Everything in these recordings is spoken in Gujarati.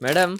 મેડમ,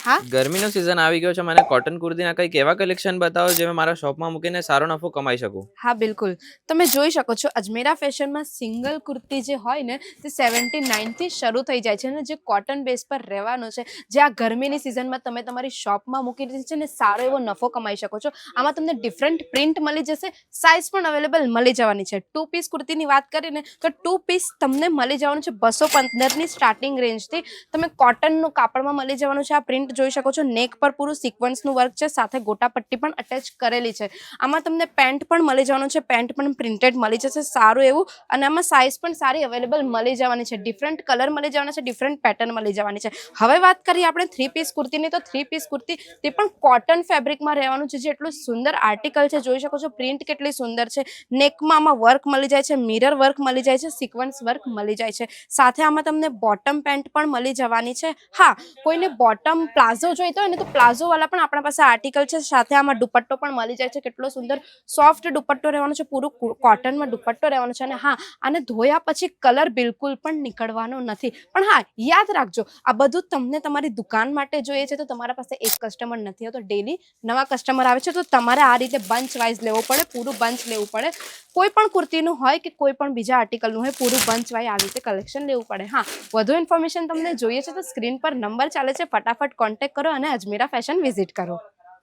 હા ગરમીનો સિઝન આવી ગયો છે. મને કોટન કુર્તીના કંઈક એવા કલેક્શન બતાવો જે મેં મારા શોપમાં મૂકીને સારો નફો કમાઈ શકું. હા બિલકુલ. તમે જોઈ શકો છો અજમેરા ફેશનમાં સિંગલ કુર્તી જે હોય ને તે 79થી શરૂ થઈ જાય છે અને જે કોટન બેઝ પર રહેવાનો છે, જે આ ગરમીની સિઝનમાં તમે તમારી શોપમાં મૂકી દીધી છે ને સારો એવો નફો કમાઈ શકો છો. આમાં તમને ડિફરન્ટ પ્રિન્ટ મળી જશે, સાઇઝ પણ અવેલેબલ મળી જવાની છે. 2 પીસ કુર્તીની વાત કરીએ ને તો 2 પીસ તમને મળી જવાનું છે 215ની સ્ટાર્ટિંગ રેન્જથી. તમે કોટનનું કાપડમાં મળી જવાનું છે. આ પ્રિન્ટ જોઈ શકો છો, નેક પર પૂરું સિક્વન્સનું વર્ક છે, સાથે ગોટા પટ્ટી પણ અટેચ કરેલી છે. આમાં તમને પેન્ટ પણ મળી જવાનું છે, પેન્ટ પણ પ્રિન્ટેડ મળી જશે સારું એવું, અને આમાં સાઇઝ પણ સારી અવેલેબલ મળી જવાની છે. ડિફરન્ટ કલર મળી જવાના છે, ડિફરન્ટ પેટર્ન મળી જવાની છે. હવે વાત કરીએ આપણે 3 પીસ કુર્તીની, તો 3 પીસ કુર્તી તે પણ કોટન ફેબ્રિકમાં રહેવાનું છે, જે એટલું સુંદર આર્ટિકલ છે. જોઈ શકો છો પ્રિન્ટ કેટલી સુંદર છે. નેકમાં આમાં વર્ક મળી જાય છે, મિરર વર્ક મળી જાય છે, સિક્વન્સ વર્ક મળી જાય છે. સાથે આમાં તમને બોટમ પેન્ટ પણ મળી જવાની છે. હા, કોઈને બોટમ પ્લાઝો જોઈતો હોય ને તો પ્લાઝો વાળા પણ આપણા પાસે આર્ટિકલ છે. સાથે આમાં દુપટ્ટો પણ મળી જાય છે. કેટલો સુંદર સોફ્ટ દુપટ્ટો રહેવાનો છે, પૂરું કોટનમાં દુપટ્ટો રહેવાનો છે. અને હા, આને ધોયા પછી કલર બિલકુલ પણ નીકળવાનો નથી. પણ હા, યાદ રાખજો, આ બધું તમને તમારી દુકાન માટે જોઈએ છે તો તમારા પાસે એક કસ્ટમર નથી હોતો, ડેલી નવા કસ્ટમર આવે છે, તો તમારે આ રીતે બંચ વાઇઝ લેવો પડે, પૂરું બંચ લેવું પડે. કોઈ પણ કુર્તીનું હોય કે કોઈ પણ બીજા આર્ટિકલનું હોય, પૂરું બંચ વાઇઝ આવી રીતે કલેક્શન લેવું પડે. હા, વધુ ઇન્ફોર્મેશન તમને જોઈએ છે તો સ્ક્રીન પર નંબર ચાલે છે, ફટાફટ કોન્ટેક્ટ કરો અને અજમેરા ફેશન વિઝિટ કરો.